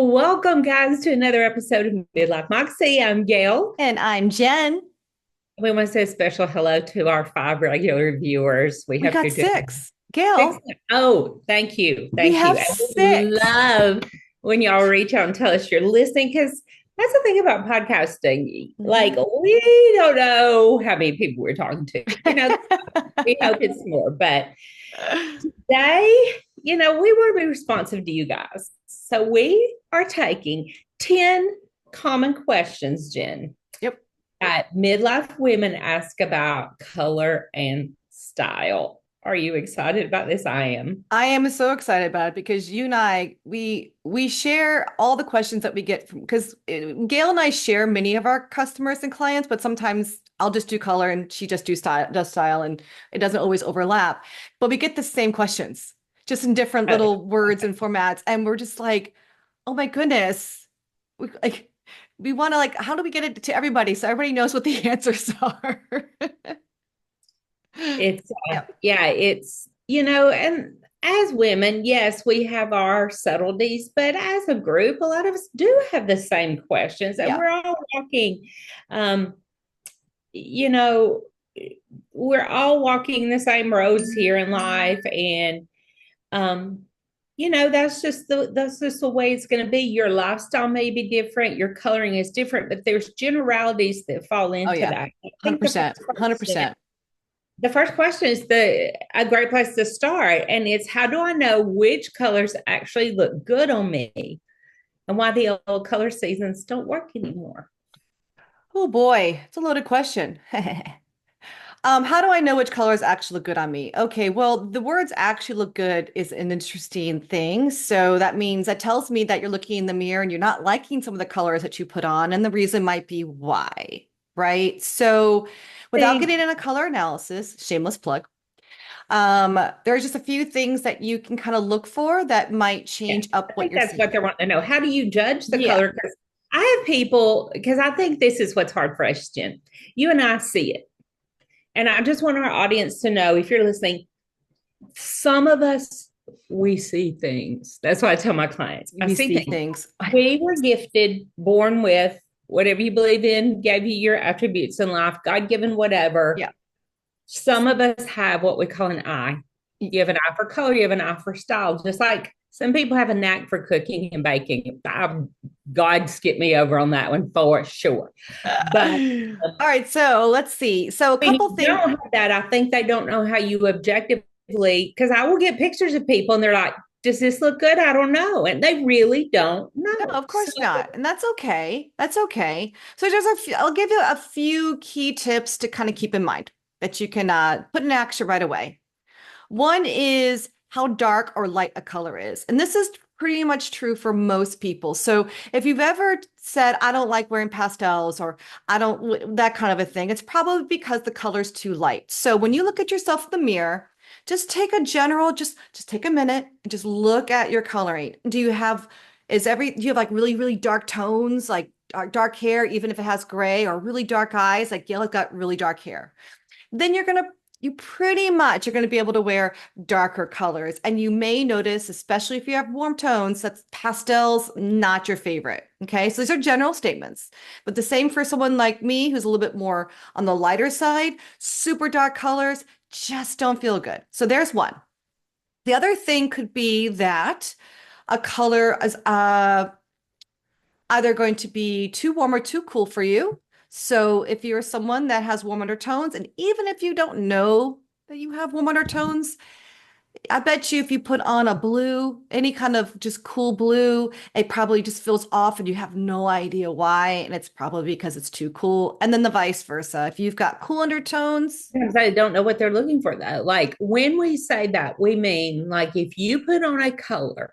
Welcome, guys, to another episode of Midlife Moxie. I'm Gail. And I'm Jen. We want to say a special hello to our five regular viewers. We We have got to do six. six. Gail, Oh, thank you. we Thank you. have And we six. love when y'all reach out and tell us you're listening because that's the thing about podcasting. Like, Mhm. we don't know how many people we're talking to. We hope it's more. But today, we want to be responsive to you guys. So we are taking 10 common questions, Jen, Yep. that midlife women ask about color and style. Are you excited about this? I am. I am so excited about it because you and we share all the questions that we get from because Gail and I share many of our customers and clients, but sometimes I'll just do color and she just does style and it doesn't always overlap. But we get the same questions, just in different Oh, little words and formats, and we're just like, oh my goodness. We want to how do we get it to everybody so everybody knows what the answers are? it's, Yeah. yeah, and as women, yes, we have our subtleties, but as a group, a lot of us do have the same questions, and Yeah. we're all walking, um, you know, we're all walking the same roads here in life, and um, that's just the way it's going to be. Your lifestyle may be different, your coloring is different, but there's generalities that fall Oh into yeah. that. I think 100%. 100%. the first question is the a great place to start, and it's how do I know which colors actually look good on me, and why the old color seasons don't work anymore. Oh boy, it's a loaded question. How do I know which colors actually look good on me? Okay, well, the words actually look good is an interesting thing. So that tells me that you're looking in the mirror and you're not liking some of the colors that you put on, and the reason might be why, right? So without See, getting in a color analysis, shameless plug, there's just a few things that you can kind of look for that might yeah, change up I what think you're that's what seeing. they're wanting to know. How do you judge the Yeah. color? Because I have people, because I think this is what's hard for us, Jen. You and I see it. And I just want our audience to know, if you're listening, some of us, we see things. That's what I tell my clients. I We see see things. things. We were gifted, born with whatever you believe in, gave you your attributes in life, God given, whatever. Yeah. Some of us have what we call an eye. You have an eye for color, you have an eye for style, just like some people have a knack for cooking and baking. God skipped me over on that one for sure. But All right, so let's see. So a when couple you things. don't have that, I think they don't know how you objectively, because I will get pictures of people and they're like, does this look good? I don't know. And they really don't No, know. of So, course not. And that's okay. That's okay. So I'll give you a few key tips to kind of keep in mind that you can put in action right away. One is how dark or light a color is. And this is pretty much true for most people. So if you've ever said, I don't like wearing pastels or I don't, that kind of a thing, it's probably because the color's too light. So when you look at yourself in the mirror, just take a general, just take a minute and just look at your coloring. Do you have like really, really dark tones, like dark hair, even if it has gray, or really dark eyes, like Gail got really dark hair? Then you pretty much are going to be able to wear darker colors. And you may notice, especially if you have warm tones, that pastels not your favorite. Okay. So these are general statements. But the same for someone like me who's a little bit more on the lighter side, super dark colors just don't feel good. So there's one. The other thing could be that a color is either going to be too warm or too cool for you. So if you're someone that has warm undertones, and even if you don't know that you have warm undertones, I bet you if you put on a blue, any kind of just cool blue, it probably just feels off and you have no idea why. And it's probably because it's too cool. And then the vice versa. If you've got cool undertones, because I don't know what they're looking for, though. Like when we say that, we mean like if you put on a color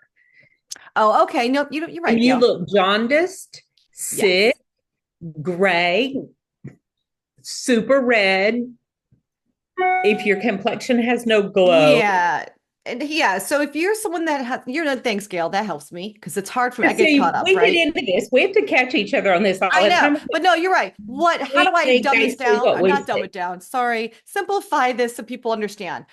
oh, okay. No, you're and right, you Gail. look jaundiced, sick, Yes. gray, super red, if your complexion has no glow. Yeah. And yeah, so if you're someone that has, thanks, Gail, that helps me because it's hard for me. I And get caught see, up, we get right? into this. We have to catch each other on this all I the know, time. but no, you're right. How We do I think dumb they this see down? what Or we not dumb see. it down. Sorry. Simplify this so people understand.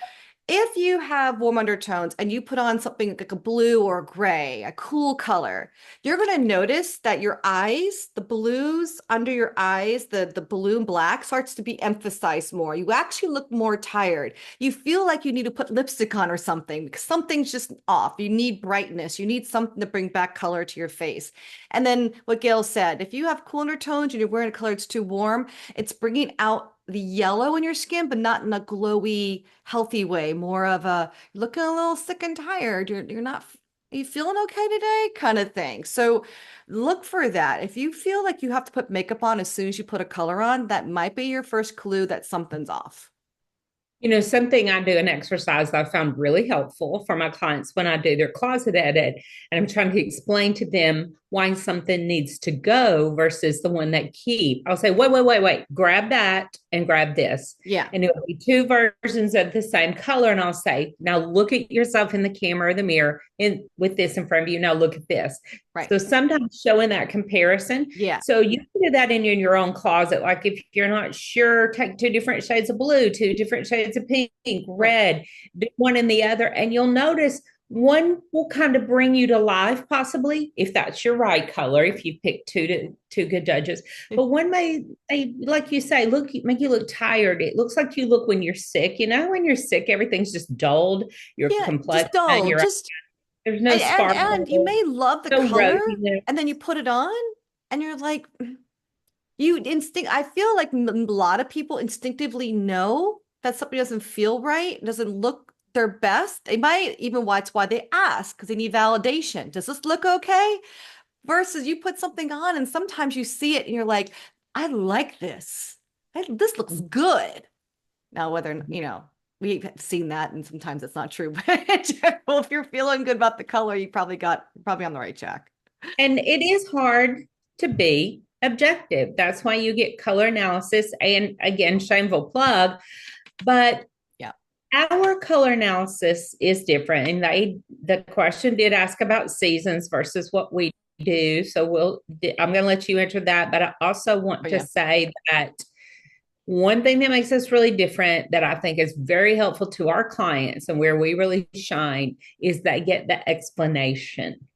If you have warm undertones and you put on something like a blue or a gray, a cool color, you're going to notice that your eyes, the blues under your eyes, the blue and black starts to be emphasized more. You actually look more tired. You feel like you need to put lipstick on or something because something's just off. You need brightness. You need something to bring back color to your face. And then what Gail said, if you have cool undertones and you're wearing a color that's too warm, it's bringing out the yellow in your skin, but not in a glowy, healthy way. More of a you're looking a little sick and tired. You're not. Are you feeling okay today? Kind of thing. So look for that. If you feel like you have to put makeup on as soon as you put a color on, that might be your first clue that something's off. Something I do, an exercise I found really helpful for my clients when I do their closet edit, and I'm trying to explain to them why something needs to go versus the one that keep. I'll say, wait, grab that and grab this. Yeah. And it'll be two versions of the same color. And I'll say, now look at yourself in the camera or the mirror with this in front of you. Now look at this. Right. So sometimes showing that comparison. Yeah. So you can do that in your own closet. Like if you're not sure, take two different shades of blue, two different shades of pink, red, do one and the other. And you'll notice one will kind of bring you to life, possibly, if that's your right color, if you pick two good judges. But one may, like you say, make you look tired. It looks like you look when you're sick. When you're sick, everything's just dulled. Your Yeah. complexion, Just dull. your Just there's no and you sparkle, may love the no color, rosiness. and then you put it on, and you're like, you instinct. I feel like a lot of people instinctively know that something doesn't feel right, doesn't look their best. They might even that's why they ask because they need validation. Does this look okay? Versus you put something on and sometimes you see it and you're like, I like this. This looks good. Now, whether, we've seen that and sometimes it's not true, but in general, if you're feeling good about the color, you probably on the right track. And it is hard to be objective. That's why you get color analysis. And again, shameful plug, but Yeah. our color analysis is different. And the question did ask about seasons versus what we do. So I'm going to let you answer that. But I also want to say that one thing that makes us really different that I think is very helpful to our clients and where we really shine is they get the explanation.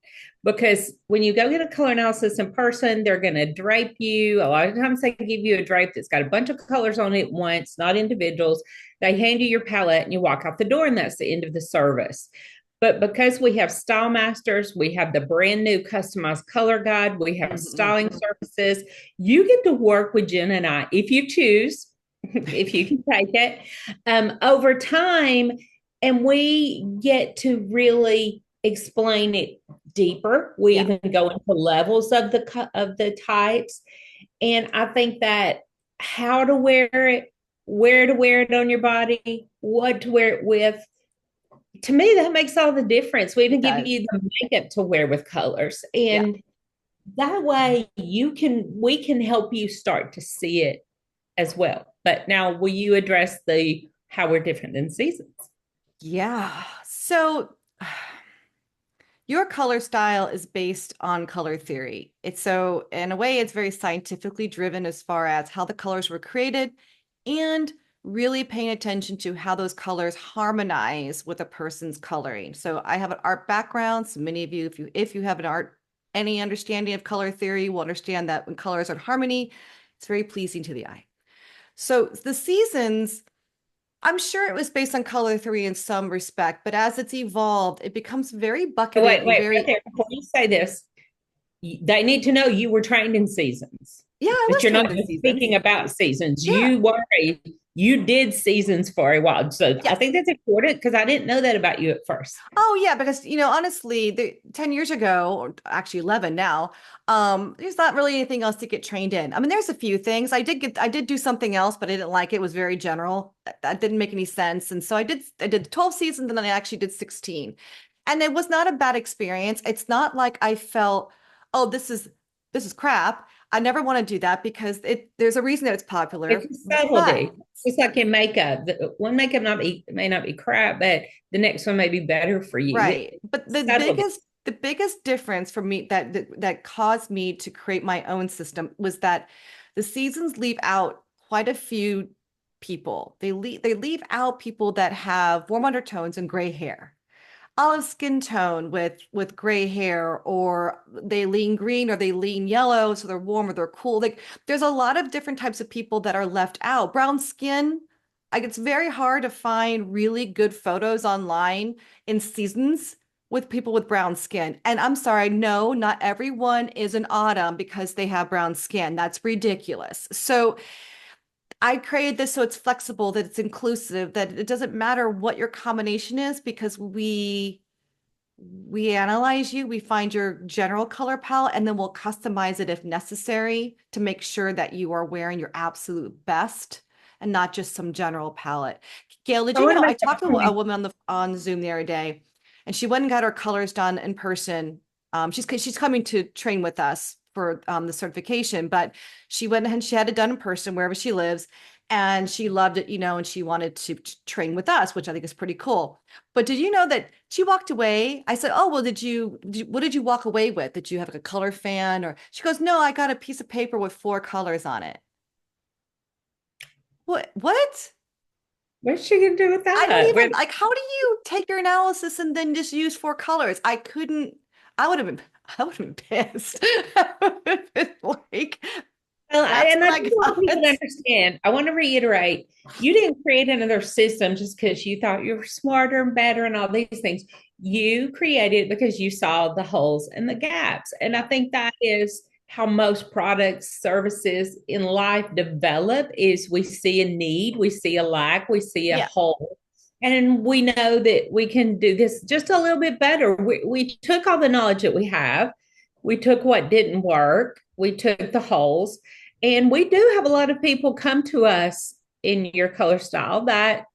Because when you go get a color analysis in person, they're going to drape you. A lot of times they give you a drape that's got a bunch of colors on it at once, not individuals. They hand you your palette and you walk out the door, and that's the end of the service. But because we have style masters, we have the brand new customized color guide, we have styling services, you get to work with Jen and I, if you choose, if you can take it, over time. And we get to really explain it deeper. We even go into levels of the types. And I think that how to wear it, where to wear it on your body, what to wear it with, to me, that makes all the difference. We even give you the makeup to wear with colors. And that way we can help you start to see it as well. But now will you address how we're different than seasons? Yeah. So your color style is based on color theory. In a way, it's very scientifically driven as far as how the colors were created and really paying attention to how those colors harmonize with a person's coloring. So I have an art background. So many of you, if you have any understanding of color theory, will understand that when colors are in harmony, it's very pleasing to the eye. So the seasons, I'm sure it was based on color theory in some respect, but as it's evolved, it becomes very bucketed. Wait, right there. Before you say this, they need to know you were trained in seasons. Yeah, I That was you're not trained in just seasons. speaking about seasons. Yeah. You did seasons for a while. So I Yes. think that's important because I didn't know that about you at first. Oh yeah, because honestly, 10 years ago, or actually 11 now, there's not really anything else to get trained in. I mean, there's a few things. I did do something else, but I didn't like it. It was very general. That didn't make any sense. And so I did 12 seasons and then I actually did 16. And it was not a bad experience. It's not like I felt, oh, this is crap. I never want to do that because there's a reason that it's popular. It's a But subtlety. It's like in makeup. One makeup may not be crap, but the next one may be better for you. right. But the Subtlety. biggest difference for me that caused me to create my own system was that the seasons leave out quite a few people. They leave out people that have warm undertones and gray hair, olive skin tone with gray hair, or they lean green or they lean yellow, so they're warm or they're cool. Like there's a lot of different types of people that are left out. Brown skin, like it's very hard to find really good photos online in seasons with people with brown skin. And I'm sorry, no, not everyone is an autumn because they have brown skin. That's ridiculous. So I created this so it's flexible, that it's inclusive, that it doesn't matter what your combination is because we analyze you, we find your general color palette, and then we'll customize it if necessary to make sure that you are wearing your absolute best and not just some general palette. Gail, did I you want to know I make talked that to a point. woman on Zoom the other day, and she went and got her colors done in person. She's coming to train with us for the certification, but she went and she had it done in person wherever she lives, and she loved it, and she wanted to train with us, which I think is pretty cool. But did you know that she walked away? I said, "Oh, well, what did you walk away with? Did you have like a color fan?" Or she goes, "No, I got a piece of paper with 4 colors on it." What? What? What's she gonna do with I don't that? even like, how do you take your analysis and then just use 4 colors? I couldn't, I would have been, I would have been pissed. I would have been like, Well, that's and what I I don't want people to got. understand. I want to reiterate, you didn't create another system just because you thought you were smarter and better and all these things. You created it because you saw the holes and the gaps. And I Yeah. think that is how most products, services in life develop is we see a need, we see a lack, we see a Yeah. hole. And we know that we can do this just a little bit better. We took all the knowledge that we have, we took what didn't work, we took the holes, and we do have a lot of people come to us in your color style that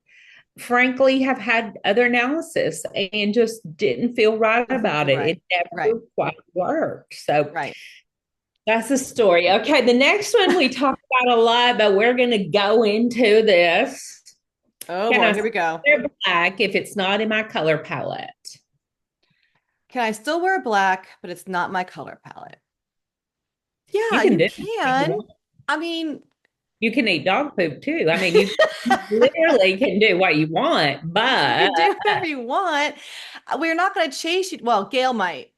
frankly have had other analysis and just didn't feel right Doesn't about feel it. right. It Right. never quite worked. So Right. that's the story. Okay, the next one we talk about a lot, but we're going to go into this. Oh Can boy, I here we go. wear black if it's not in my color palette? Can I still wear black, but it's not my color palette? You Yeah, can you do anything you can. want. I mean, You can eat dog poop too. I mean, you literally can do what you want, you but can do whatever you want. We're not going to chase you. Well, Gail might.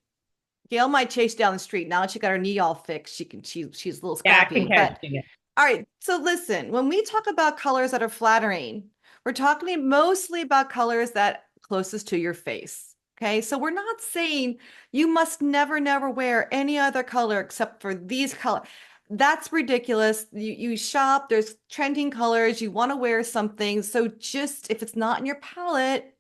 Gail might chase down the street. Now that she got her knee all fixed, she's a little yeah, I can scrappy. catch But it. all right, so listen, when we talk about colors that are flattering, we're talking mostly about colors that closest to your face. Okay, so we're not saying you must never wear any other color except for these colors. That's ridiculous. You shop, there's trending colors, you want to wear something. So just if it's not in your palette,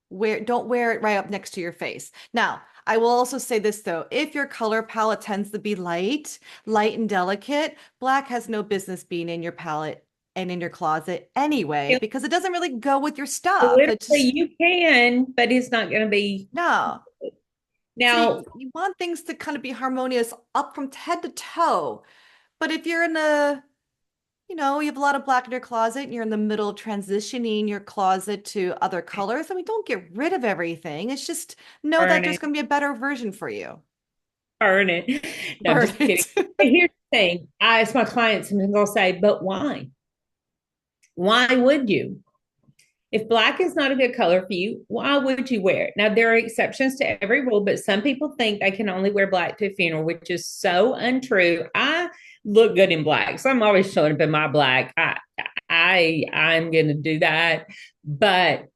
don't wear it right up next to your face. Now, I will also say this though, if your color palette tends to be light and delicate, black has no business being in your palette and in your closet anyway, because it doesn't really go with your stuff. Literally, It just you can, but it's not going to be. no. So Now, you want things to kind of be harmonious up from head to toe. But if you're in a you have a lot of black in your closet and you're in the middle of transitioning your closet to other colors. I mean, don't get rid of everything. It's just know that burn there's it, going to be a better version for you. burn it. No, I'm Burn just kidding. it. But here's the thing I ask my clients, and they'll say, but why? Why would you? If black is not a good color for you, why would you wear it? Now, there are exceptions to every rule, but some people think they can only wear black to a funeral, which is so untrue. I look good in black, so I'm always showing up in my black. I'm going to do that. But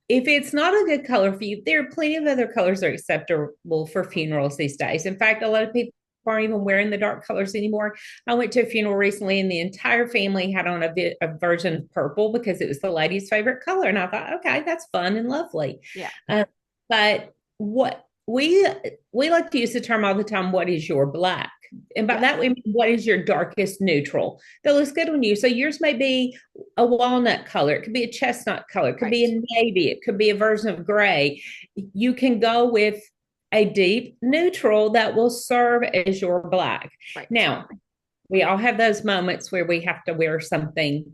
if it's not a good color for you, there are plenty of other colors that are acceptable for funerals these days. In fact, a lot of people aren't even wearing the dark colors anymore. I went to a funeral recently and the entire family had on a version of purple because it was the lady's favorite color. And I thought, okay, that's fun and lovely. Yeah. Uh, but what we like to use the term all the time, what is your black? And by Yes. that we mean what is your darkest neutral that looks good on you. So yours may be a walnut color, it could be a chestnut color, it could be Right. a navy, it could be a version of gray. You can go with a deep neutral that will serve as your black. Right. Now, we all have those moments where we have to wear something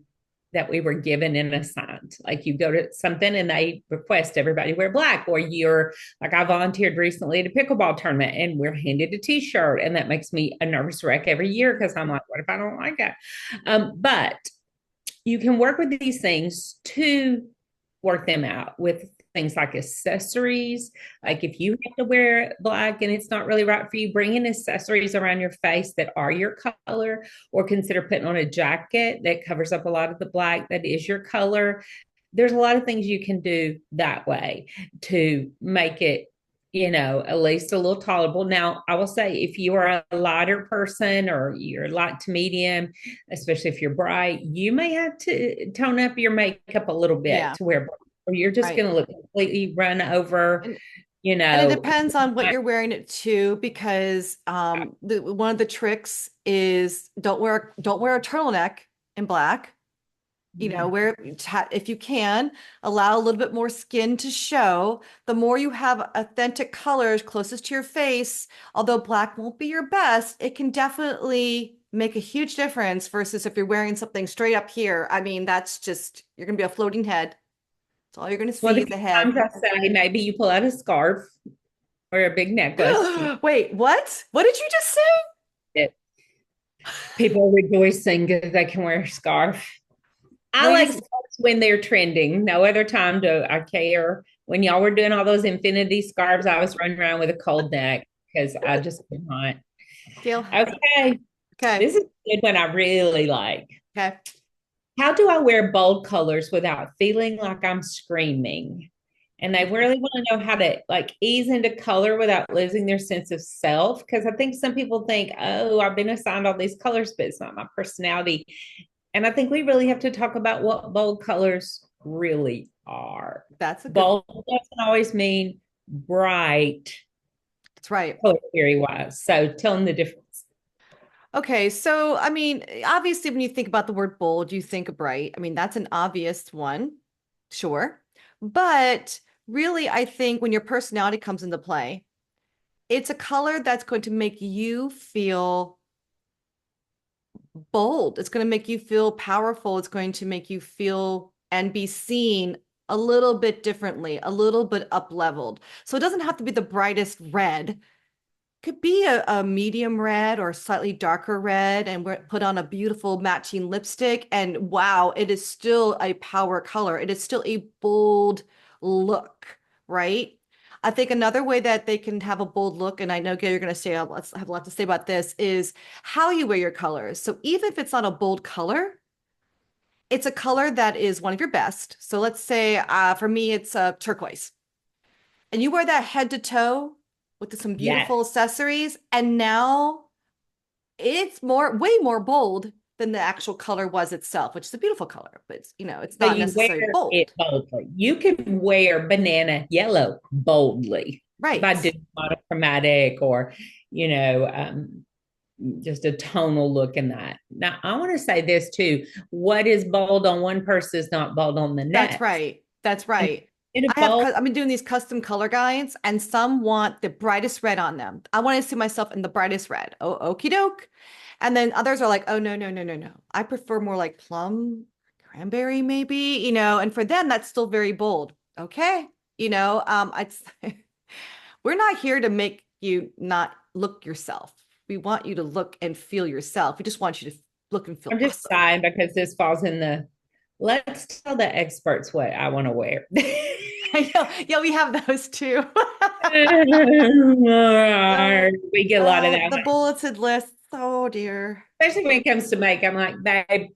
that we were given and assigned. Like you go to something and they request everybody wear black, or you're like, I volunteered recently at a pickleball tournament and we're handed a t-shirt, and that makes me a nervous wreck every year because I'm like, what if I don't like it? But you can work with these things to work them out with things like accessories. Right. Like if you have to wear black and it's not really right for you, bring in accessories around your face that are your color, or consider putting on a jacket that covers up a lot of the black that is your color. There's a lot of things you can do that way to make it, at least a little tolerable. Now, I will say if you are a lighter person or you're light to medium, especially if you're bright, you may have to tone up your makeup a little bit Yeah. to where, or you're just Right. going to look completely run over, And you and it know. depends on what you're wearing it to, because one of the tricks is don't wear a turtleneck in black. Wear, if you can, allow a little bit more skin to show. The more you have authentic colors closest to your face, although black won't be your best, it can definitely make a huge difference versus if you're wearing something straight up here. I mean, that's just, you're gonna be a floating head. That's all you're gonna One see of is the a head. times I say maybe you pull out a scarf or a big necklace. Wait, what? What did you just say? People are rejoicing because they can wear a scarf. I like Ladies, scarves when they're trending. No other time do I care. When y'all were doing all those infinity scarves, I was running around with a cold neck because I just could not. Gail. Okay, Okay. this is a good one I really like. Okay. How do I wear bold colors without feeling like I'm screaming? And they really want to know how to like ease into color without losing their sense of self. Because I think some people think, oh, I've been assigned all these colors, but it's not my personality. And I think we really have to talk about what bold colors really are. That's a good, Bold doesn't always mean bright that's right. color theory wise. So tell them the difference. Okay, so I mean, obviously, when you think about the word bold, you think of bright. I mean, that's an obvious one, sure. But really, I think when your personality comes into play, it's a color that's going to make you feel bold. It's going to make you feel powerful. It's going to make you feel and be seen a little bit differently, a little bit up leveled. So it doesn't have to be the brightest red. Could be a medium red or slightly darker red, and we're put on a beautiful matching lipstick. And wow, it is still a power color. It is still a bold look, right? I think another way that they can have a bold look, and I know Gail, you're going to say, let's have a lot to say about this, is how you wear your colors. So even if it's not a bold color, it's a color that is one of your best. So let's say for me, it's turquoise, and you wear that head to toe with some Yes. beautiful accessories, and now it's way more bold than the actual color was itself, which is a beautiful color, but it's So not you wear necessarily it bold. boldly. You can wear banana yellow boldly by Right. doing monochromatic or, you know, um, just a tonal look in that. Now, I want to say this too. What is bold on one person is not bold on the That's next. right. That's And right. in a bold, I've been doing these custom color guides, and some want the brightest red on them. I want to see myself in the brightest red. Oh, okie doke. And then others are like, oh, no, no, no, no, no. I prefer more like plum, cranberry, maybe, and for them, that's still very bold. Okay. It's we're not here to make you not look yourself. We want you to look and feel yourself. We just want you to look and feel I'm just awesome. sighing because this falls in the let's tell the experts what I want to wear. I know. Yeah, we have those too. So, We get a lot of that, the bulleted list. Oh dear. especially when it comes to make. I'm like, babe,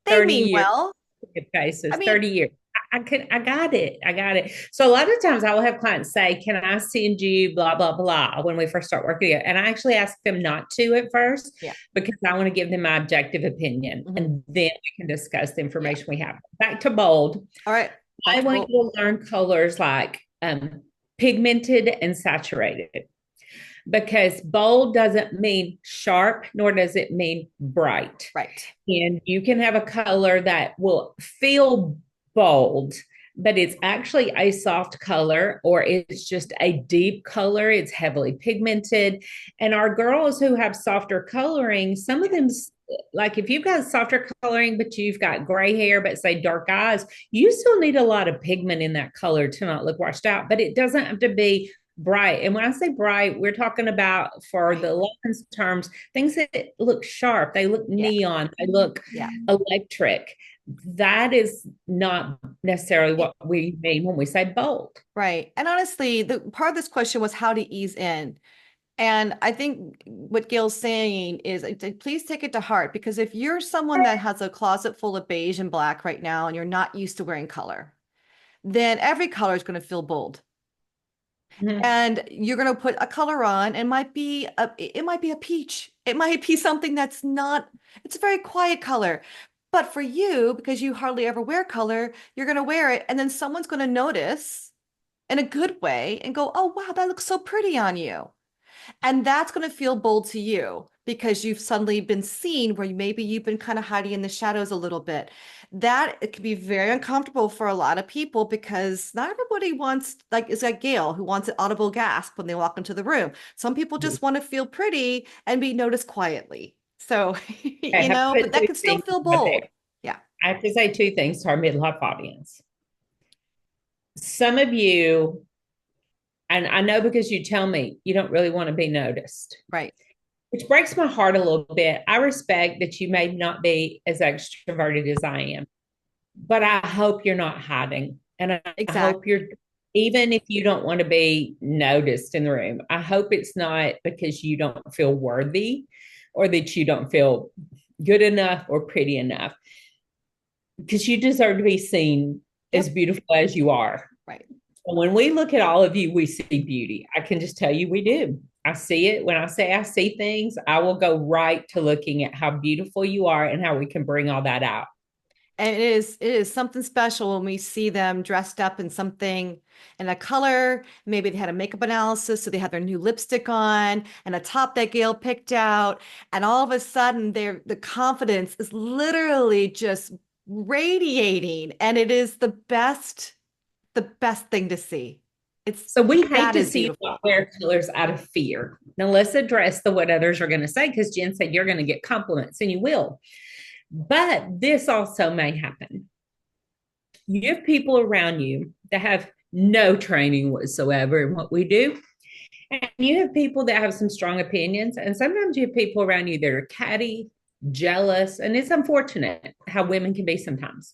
They 30 mean years well. I faces, mean, 30 years. I got it. I got it. So a lot of times I will have clients say, can I send you blah, blah, blah when we first start working together? And I actually ask them not to at first yeah. because I want to give them my objective opinion Mhm. and then we can discuss the Yeah. information we have. Back to bold. All right. I Back to want bold. you to learn colors like pigmented and saturated because bold doesn't mean sharp, nor does it mean bright. Right. And you can have a color that will feel bold, but it's actually a soft color or it's just a deep color. It's heavily pigmented. And our girls who have softer coloring, some of them, like if you've got softer coloring, but you've got gray hair, but say dark eyes, you still need a lot of pigment in that color to not look washed out. But it doesn't have to be bright. And when I say bright, we're talking about for Right. the lens terms, things that look sharp, they look Yeah. neon, they look Yeah. electric. that is not necessarily what we mean when we say bold. Right. And honestly, the part of this question was how to ease in. And I think what Gail's saying is please take it to heart because if you're someone that has a closet full of beige and black right now and you're not used to wearing color, then every color is going to feel bold. Mhm. And you're going to put a color on and it might be a peach. It might be something that's not, it's a very quiet color. But for you, because you hardly ever wear color, you're going to wear it and then someone's going to notice in a good way and go, "Oh, wow, that looks so pretty on you." And that's going to feel bold to you because you've suddenly been seen where maybe you've been kind of hiding in the shadows a little bit. That it can be very uncomfortable for a lot of people because not everybody wants, like, is like Gail who wants an audible gasp when they walk into the room. Some people just want to feel pretty and be noticed quietly. So, I have but put that two can still things feel out there. bold. Yeah, I have to say two things to our midlife audience. Some of you, and I know because you tell me you don't really want to be noticed, right. which breaks my heart a little bit. I respect that you may not be as extroverted as I am, but I hope you're not hiding. And I Exactly. hope you're, even if you don't want to be noticed in the room, I hope it's not because you don't feel worthy or that you don't feel good enough or pretty enough, because you deserve to be seen as Yep. beautiful as you are. Right. When we look at all of you, we see beauty. I can just tell you we do. I see it. When I say I see things, I will go right to looking at how beautiful you are and how we can bring all that out. And it is something special when we see them dressed up in something in a color. Maybe they had a makeup analysis, so they had their new lipstick on and a top that Gail picked out. And all of a sudden, the confidence is literally just radiating. And it is the best thing to see. It's So we hate that to is see you not beautiful. wear colors out of fear. Now let's address the what others are going to say, because Jen said you're going to get compliments and you will. But this also may happen. You have people around you that have no training whatsoever in what we do. And you have people that have some strong opinions. And sometimes you have people around you that are catty, jealous. And it's unfortunate how women can be sometimes.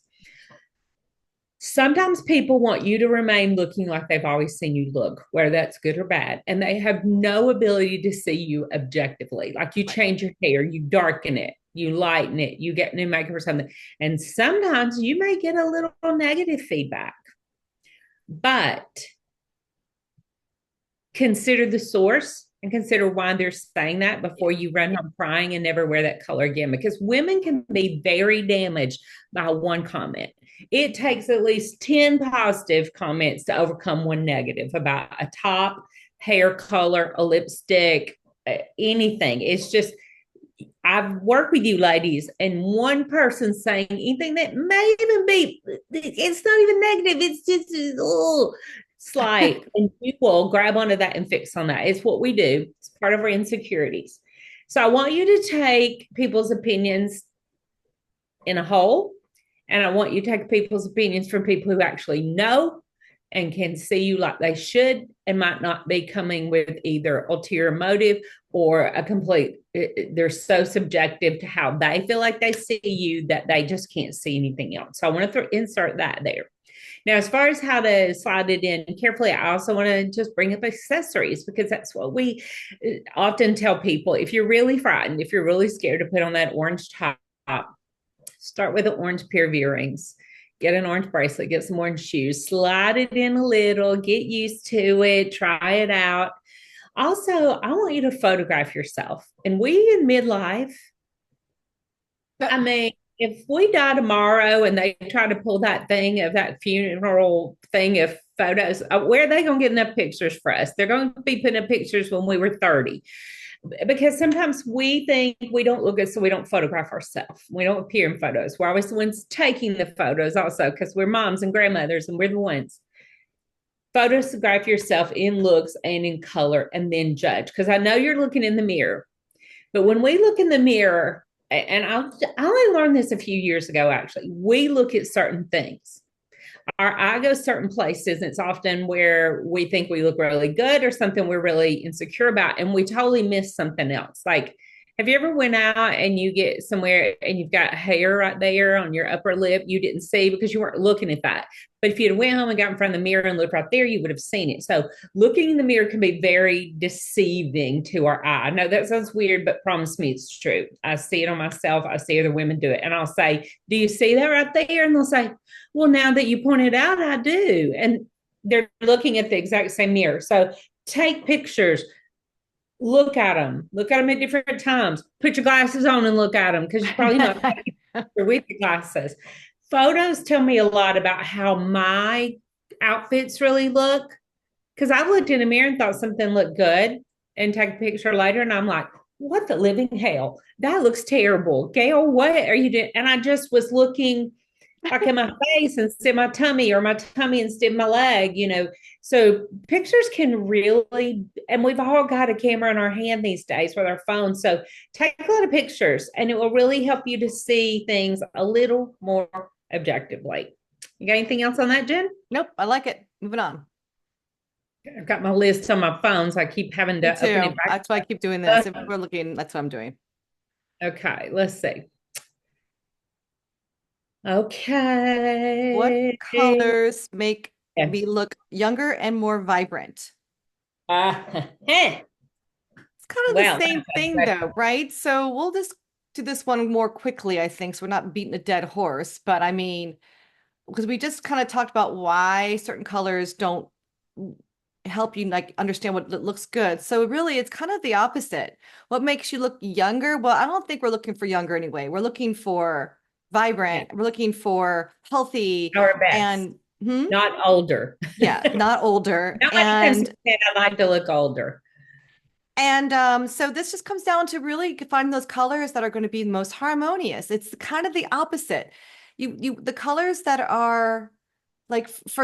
Sometimes people want you to remain looking like they've always seen you look, whether that's good or bad. And they have no ability to see you objectively. Like you Right. change your hair, you darken it, you lighten it, you get new makeup or something. And sometimes you may get a little negative feedback. But consider the source and consider why they're saying that Yeah. before you run home crying and never wear that color again, because women can be very damaged by one comment. It takes at least 10 positive comments to overcome one negative about a top, hair color, a lipstick, anything. It's just, I've worked with you ladies, and one person saying anything that may even be, it's not even negative, it's just, oh, slight, and you will grab onto that and fix on that. It's what we do, it's part of our insecurities. So I want you to take people's opinions in a whole, and I want you to take people's opinions from people who actually know and can see you like they should and might not be coming with either ulterior motive or a complete, they're so subjective to how they feel like they see you that they just can't see anything else. So I want to insert that there. Now, as far as how to slide it in carefully, I also want to just bring up accessories, because that's what we often tell people. If you're really frightened, if you're really scared to put on that orange top, start with an orange pair of earrings, get an orange bracelet, get some orange shoes, slide it in a little, get used to it, try it out. Also, I want you to photograph yourself. And we in midlife, I mean, if we die tomorrow and they try to pull that thing of that funeral thing of photos, where are they going to get enough pictures for us? They're going to be putting up pictures when we were 30, because sometimes we think we don't look good, so we don't photograph ourselves. We don't appear in photos. We're always the ones taking the photos also, because we're moms and grandmothers and we're the ones. Photograph yourself in looks and in color and then judge, because I know you're looking in the mirror, but when we look in the mirror, and I only learned this a few years ago, actually, we look at certain things. Our eye goes certain places. And it's often where we think we look really good or something we're really insecure about, and we totally miss something else. Like Have you ever went out and you get somewhere and you've got hair right there on your upper lip you didn't see because you weren't looking at that? But if you'd went home and got in front of the mirror and looked right there, you would have seen it. So looking in the mirror can be very deceiving to our eye. I know that sounds weird, but promise me it's true. I see it on myself. I see other women do it. And I'll say, do you see that right there? And they'll say, well, now that you pointed out, I do. And they're looking at the exact same mirror. So take pictures, look at them at different times, put your glasses on and look at them because you're probably not with your glasses. Photos tell me a lot about how my outfits really look because I've looked in a mirror and thought something looked good and take a picture later and I'm like, what the living hell, that looks terrible, Gail, what are you doing? And I just was looking like in my face instead of my tummy, or my tummy instead of my leg, So pictures can really, and we've all got a camera in our hand these days with our phones. So take a lot of pictures and it will really help you to see things a little more objectively. You got anything else on that, Jen? Nope, I like it. Moving on. I've got my list on my phone, so I keep having Me to open too. it back. That's why I keep doing this. If we're looking, that's what I'm doing. Okay, let's see. What Okay. colors make Yeah. me look younger and more vibrant? Hey. It's kind of the Well, same thing though, right? So we'll just do this one more quickly, I think, so we're not beating a dead horse. But I mean, because we just kind of talked about why certain colors don't help you like understand what looks good. So really it's kind of the opposite. What makes you look younger? Well, I don't think we're looking for younger anyway. We're looking for yeah, vibrant. We're looking for healthy our best, and not older. yeah, not older. Nobody can say I like to look older. So this just comes down to really finding those colors that are going to be most harmonious. It's kind of the opposite. The colors that are like for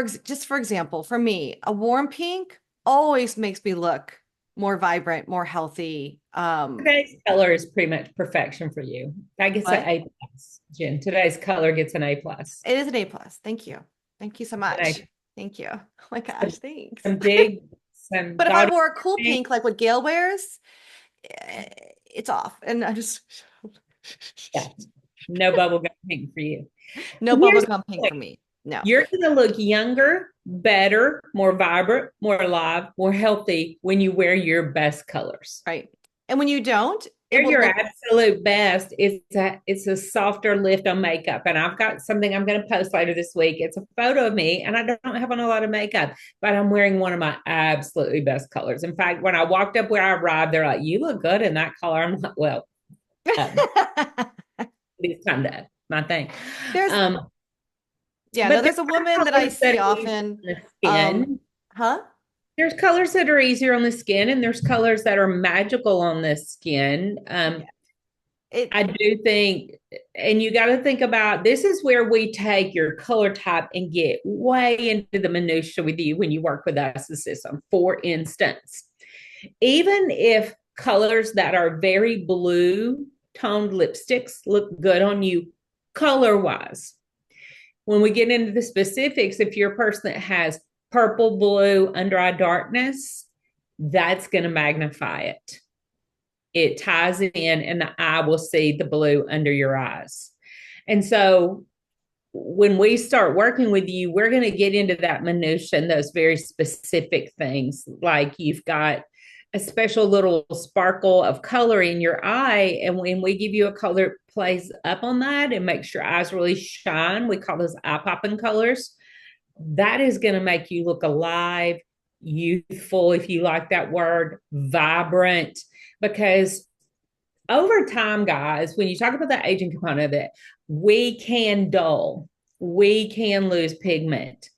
example, for me, a warm pink always makes me look more vibrant, more healthy. Today's color is pretty much perfection for you. I guess an What? A plus, Jen. Today's color gets an A plus. It is an A plus. Thank you. Thank you so much. A, Thank you. Oh my gosh, thanks. some big, some But if I gaudy wore a cool pink. pink like what Gail wears, it's off. And I just Yeah, no bubblegum pink for you. no Here's bubblegum the pink point. for me. No. You're going to look younger, better, more vibrant, more alive, more healthy when you wear your best colors. Right. And when you don't, it They're will your look absolute best. It's a softer lift on makeup. And I've got something I'm going to post later this week. It's a photo of me, and I don't have on a lot of makeup, but I'm wearing one of my absolutely best colors. In fact, when I walked up where I arrived, they're like, "You look good in that color." I'm like, "Well, it's kind of my thing." there's Um, yeah, no, but there there's a are woman that I colors that see are easier often. on the Um, skin. huh? There's colors that are easier on the skin, and there's colors that are magical on the skin. Yeah. It I do think, and you got to think about this is where we take your color type and get way into the minutia with you when you work with us the system. For instance, even if colors that are very blue toned lipsticks look good on you color wise, when we get into the specifics, if you're a person that has purple, blue, under eye darkness, that's going to magnify it. It ties in, and the eye will see the blue under your eyes. And so when we start working with you, we're going to get into that minutia and those very specific things. Like you've got a special little sparkle of color in your eye. And when we give you a color plays up on that and makes your eyes really shine, we call those eye popping colors. That is going to make you look alive, youthful, if you like that word, vibrant, because over time, guys, when you talk about the aging component of it, we can dull, we can lose pigment.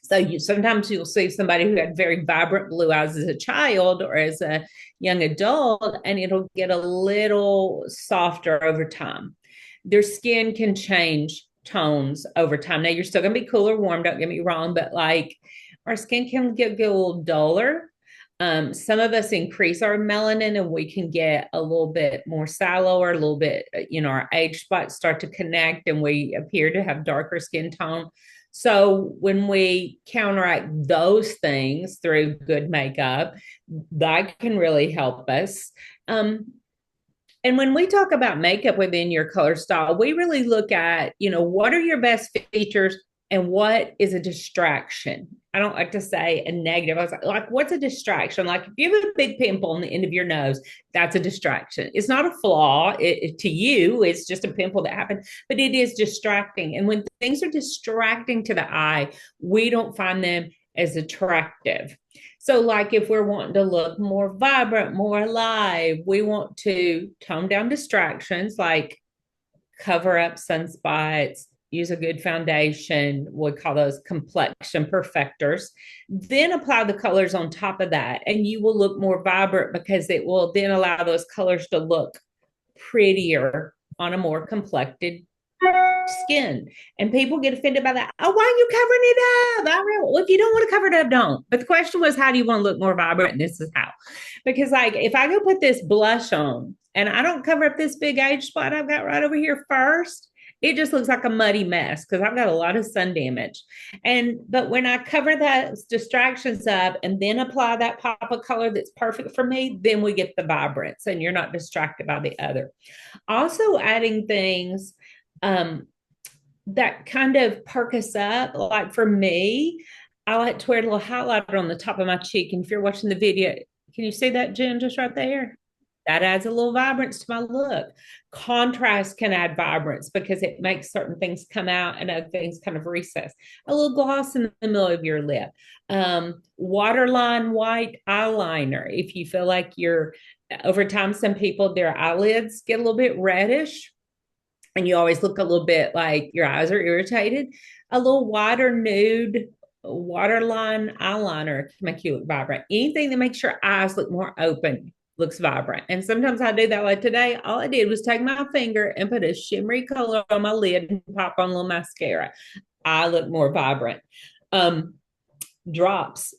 So sometimes you'll see somebody who had very vibrant blue eyes as a child or as a young adult, and it'll get a little softer over time. Their skin can change tones over time. Now you're still gonna be cool or warm, don't get me wrong, but like our skin can get a little duller. Some of us increase our melanin and we can get a little bit more sallow or a little bit, our age spots start to connect and we appear to have darker skin tone. So when we counteract those things through good makeup, that can really help us. And when we talk about makeup within your color style, we really look at, what are your best features and what is a distraction. I don't like to say a negative. I was like, what's a distraction? Like, if you have a big pimple on the end of your nose, that's a distraction. It's not a flaw to you. It's just a pimple that happened, but it is distracting. And when things are distracting to the eye, we don't find them as attractive. So, like, if we're wanting to look more vibrant, more alive, we want to tone down distractions like cover up sunspots, use a good foundation. We call those complexion perfectors. Then apply the colors on top of that, and you will look more vibrant because it will then allow those colors to look prettier on a more complected skin. And people get offended by that. Oh, why are you covering it up? Well, if you don't want to cover it up, don't. But the question was, how do you want to look more vibrant? And this is how. Because, like, if I go put this blush on and I don't cover up this big age spot I've got right over here first, it just looks like a muddy mess because I've got a lot of sun damage. But when I cover those distractions up and then apply that pop of color that's perfect for me, then we get the vibrance and you're not distracted by the other. Also, adding things that kind of perk us up. Like for me, I like to wear a little highlighter on the top of my cheek. And if you're watching the video, can you see that, Jen, just right there? That adds a little vibrance to my look. Contrast can add vibrance because it makes certain things come out and other things kind of recess. A little gloss in the middle of your lip. Waterline white eyeliner. If you feel like over time, some people, their eyelids get a little bit reddish and you always look a little bit like your eyes are irritated. A little wider nude waterline eyeliner can make you look vibrant. Anything that makes your eyes look more open looks vibrant. And sometimes I do that. Like today, all I did was take my finger and put a shimmery color on my lid and pop on a little mascara. I look more vibrant. Eye drops,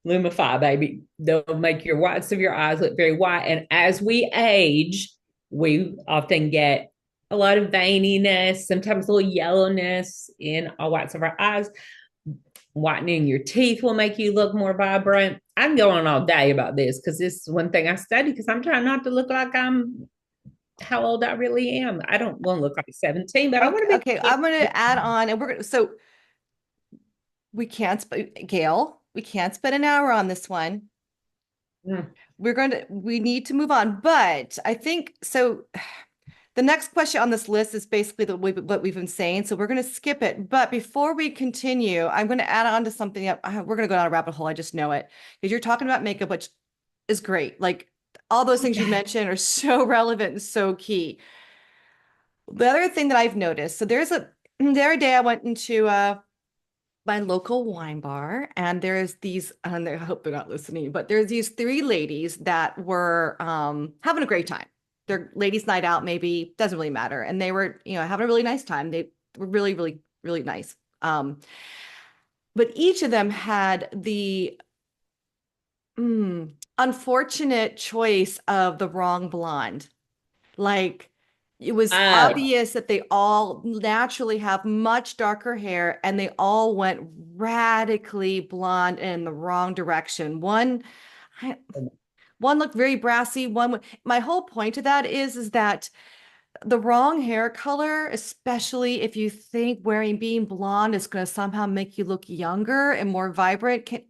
Lumify, baby. They'll make your whites of your eyes look very white. And as we age, we often get a lot of veininess, sometimes a little yellowness in our whites of our eyes. Whitening your teeth will make you look more vibrant. I'm going all day about this because this is one thing I study because I'm trying not to look like I'm how old I really am. I don't want to look like 17, but I want to be. Okay, I'm going to add on, and so we can't, Gail, we can't spend an hour on this one. Mm. We need to move on, but I think so. The next question on this list is basically what we've been saying, so we're going to skip it. But before we continue, I'm going to add on to something that we're going to go down a rabbit hole. I just know it because you're talking about makeup, which is great. Like all those things you mentioned are so relevant and so key. The other thing that I've noticed, so the other day I went into my local wine bar, and there's these, and I hope they're not listening, but there's these three ladies that were having a great time. Their ladies' night out, maybe, doesn't really matter. And they were, having a really nice time. They were really, really, really nice. But each of them had the unfortunate choice of the wrong blonde. Like it was obvious that they all naturally have much darker hair and they all went radically blonde in the wrong direction. One looked very brassy. My whole point of that is that the wrong hair color, especially if you think being blonde is going to somehow make you look younger and more vibrant, can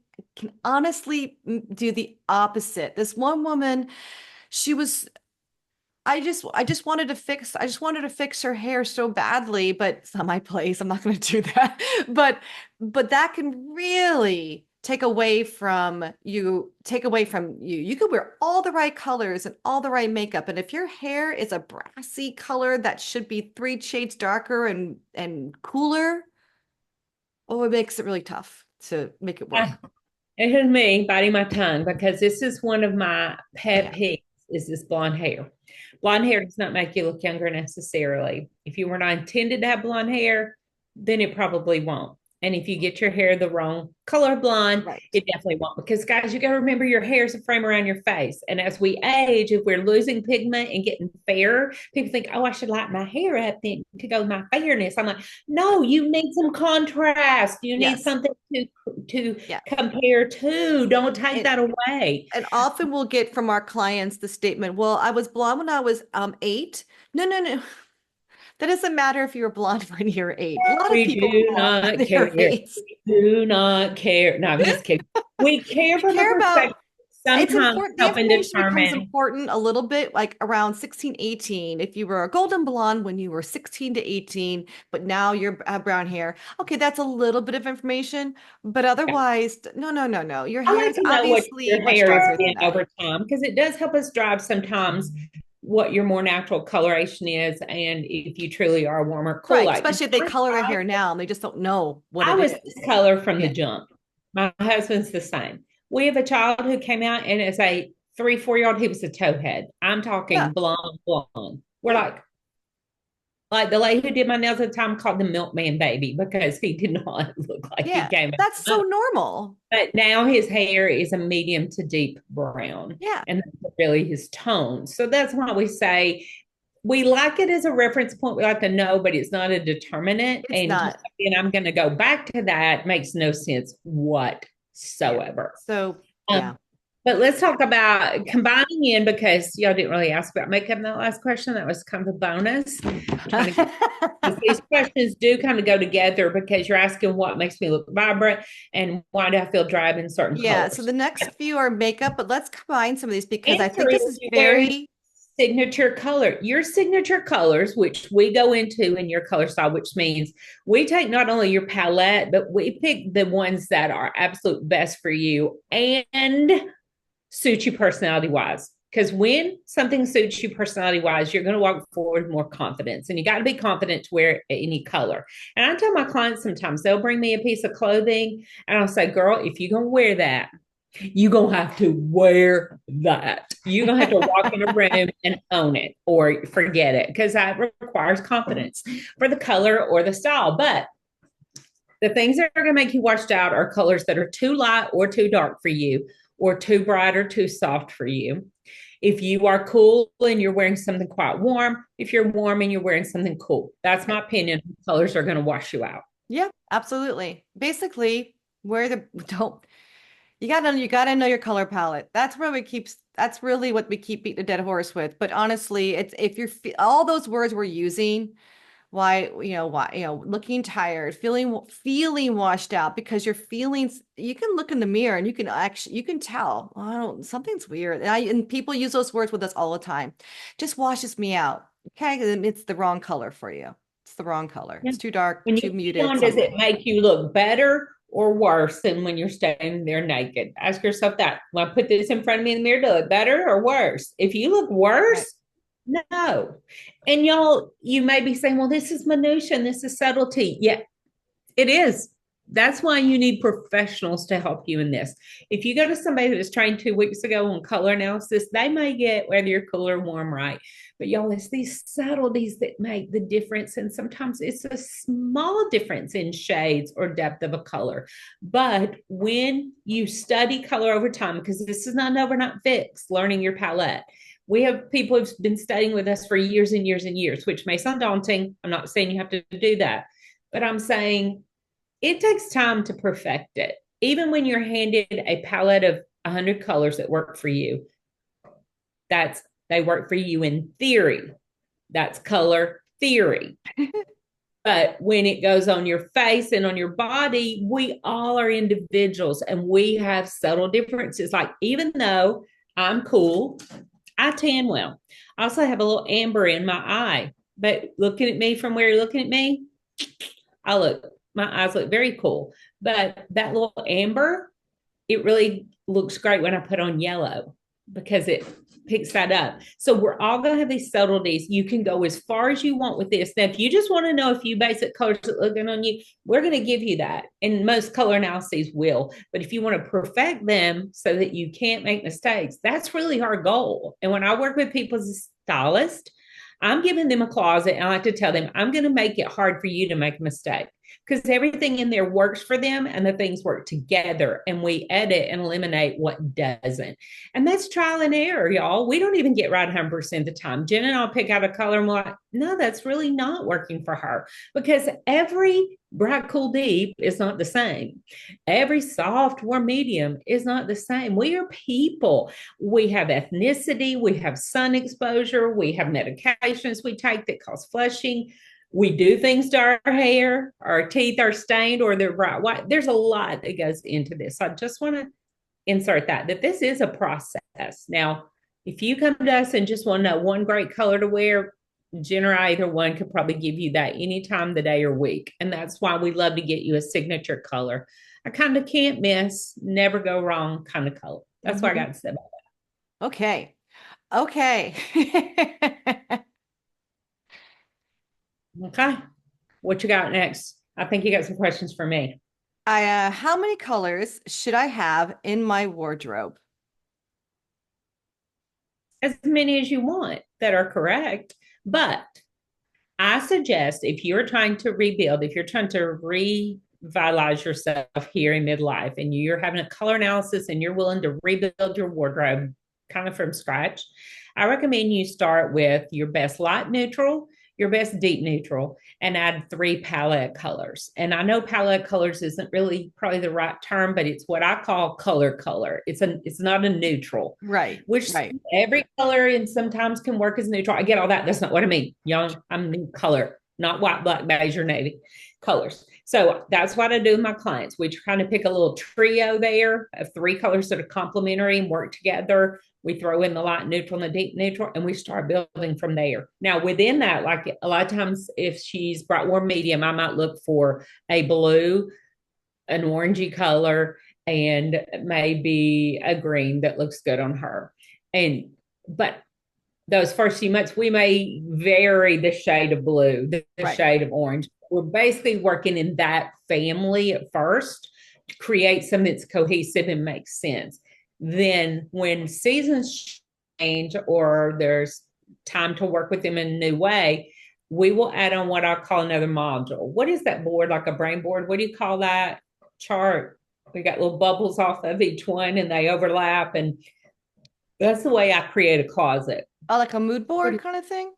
honestly do the opposite. This one woman, she was I just wanted to fix her hair so badly, but it's not my place. I'm not going to do that. But that can really take away from you. You could wear all the right colors and all the right makeup. And if your hair is a brassy color that should be 3 shades darker and cooler, oh, it makes it really tough to make it work. It is me biting my tongue because this is one of my pet peeves is this blonde hair. Blonde hair does not make you look younger necessarily. If you were not intended to have blonde hair, then it probably won't. And if you get your hair the wrong color blonde, Right. it definitely won't. Because, guys, you got to remember your hair is a frame around your face. And as we age, if we're losing pigment and getting fairer, people think, oh, I should light my hair up then to go with my fairness. I'm like, no, you need some contrast. You need Yes. something to Yeah. compare to. Don't take And that away. and often we'll get from our clients the statement, well, I was blonde when I was 8. No, no, no. That doesn't matter if you're blonde when you're 8. A lot of We people are do blonde not when care. they're 8. We do not care. No, I'm just kidding. We care We from a care about perspective it's sometimes important. The helping information becomes determine. important a little bit like around 16, 18. If you were a golden blonde when you were 16 to 18, but now you're brown hair. Okay, that's a little bit of information, but otherwise, no, no, no, no. Your I hair like is to know what obviously your much hair has darker than been that. over time because it does help us drive sometimes what your more natural coloration is and if you truly are warm or cool. Right, Like especially if they color their hair now and they just don't know what I it was is. this color from the Yeah. jump. My husband's the same. We have a child who came out and as a 3, 4 year old, he was a towhead. I'm Yeah. talking blonde, blonde. We're Yeah. like the lady who did my nails at the time called the milkman baby because he did not look like he Yeah. came That's out. so normal. But now his hair is a medium to deep brown, Yeah. and that's really his tone. So that's why we say we like it as a reference point. We like to know, but it's not a determinant. It's not. And I'm going to go back to that. Makes no sense Yeah. whatsoever. So, Um, yeah. but let's talk about Yeah. combining in because y'all didn't really ask about makeup in that last question. That was kind of a bonus. Trying to these questions do kind of go together because you're asking what makes me look vibrant and why do I feel drab in certain Yeah, so colors. the next few are makeup, but let's combine some of these because I Answer think this is is you wearing very, signature color. Your signature colors, which we go into in your color style, which means we take not only your palette, but we pick the ones that are absolute best for you and suit you personality wise. Because when something suits you personality wise, you're going to walk forward with more confidence. And you got to be confident to wear any color. And I tell my clients sometimes they'll bring me a piece of clothing and I'll say, girl, if you're going to wear that, you're going to have to wear that. You're going to have to walk in a room and own it or forget it because that requires confidence for the color or the style. But the things that are going to make you washed out are colors that are too light or too dark for you, or too bright or too soft for you. If you are cool and you're wearing something quite warm, if you're warm and you're wearing something cool, that's my opinion. Colors are going to wash you out. yeah, absolutely. Basically, where the don't you gotta know your color palette. That's really what we keep beating a dead horse with. But honestly, it's if you're all those words we're using, looking tired, feeling washed out because your feelings, you can look in the mirror and you can tell, oh, something's weird. And people use those words with us all the time. Just washes me out. Okay, it's the wrong color for you. It's the wrong color. Yeah. It's too dark, When you too put muted, on, does it something. make you look better or worse than when you're standing there naked? Ask yourself that. When I put this in front of me in the mirror, do it better or worse? If you look worse, Right. no. And y'all, you may be saying, well, this is minutia and this is subtlety. Yeah, it is. That's why you need professionals to help you in this. If you go to somebody that was trained 2 weeks ago on color analysis, they may get whether you're cool or warm right. But y'all, it's these subtleties that make the difference. And sometimes it's a small difference in shades or depth of a color. But when you study color over time, because this is not an overnight fix, learning your palette, we have people who've been studying with us for years and years and years, which may sound daunting. I'm not saying you have to do that, but I'm saying it takes time to perfect it. Even when you're handed a palette of 100 colors that work for you, that's they work for you in theory. That's color theory. But when it goes on your face and on your body, we all are individuals and we have subtle differences. Like, even though I'm cool, I tan well. I also have a little amber in my eye. But looking at me from where you're looking at me, my eyes look very cool. But that little amber, it really looks great when I put on yellow because it picks that up. So we're all going to have these subtleties. You can go as far as you want with this. Now, if you just want to know a few basic colors that look good on you, we're going to give you that. And most color analyses will. But if you want to perfect them so that you can't make mistakes, that's really our goal. And when I work with people as a stylist, I'm giving them a closet and I like to tell them, I'm going to make it hard for you to make a mistake. because everything in there works for them and the things work together, and we edit and eliminate what doesn't. And that's trial and error, y'all. We don't even get right 100% of the time. Jen and I'll pick out a color and we're like, no, that's really not working for her, because every bright, cool, deep is not the same. Every soft, warm, medium is not the same. We are people. We have ethnicity, we have sun exposure, we have medications we take that cause flushing. We do things to our hair, our teeth are stained or they're bright white. There's a lot that goes into this. I just want to insert that this is a process. Now, if you come to us and just want to know one great color to wear, Jen or either one could probably give you that any time of the day or week. And that's why we love to get you a signature color. I kind of can't miss, never go wrong kind of color. That's what I got to say about that. Okay. Okay. Okay. What you got next? I think you got some questions for me. How many colors should I have in my wardrobe? As many as you want that are correct. But I suggest if you're trying to rebuild, if you're trying to revitalize yourself here in midlife and you're having a color analysis and you're willing to rebuild your wardrobe kind of from scratch, I recommend you start with your best light neutral, your best deep neutral, and add 3 palette colors. And I know palette colors isn't really probably the right term, but it's what I call color. It's not a neutral. Right. Which right. every color and sometimes can work as neutral. I get all that. That's not what I mean. Young, I mean color, not white, black, beige, or navy colors. So that's what I do with my clients. We kind of pick a little trio there of 3 colors that are complementary and work together. We throw in the light neutral and the deep neutral, and we start building from there. Now, within that, like a lot of times, if she's bright warm medium, I might look for a blue, an orangey color, and maybe a green that looks good on her. But those first few months, we may vary the shade of blue, the right. shade of orange. We're basically working in that family at first to create something that's cohesive and makes sense. Then when seasons change or there's time to work with them in a new way, we will add on what I call another module. What is that board? Like a brain board? What do you call that chart? We got little bubbles off of each one and they overlap. And that's the way I create a closet. Oh, like a mood board kind of thing?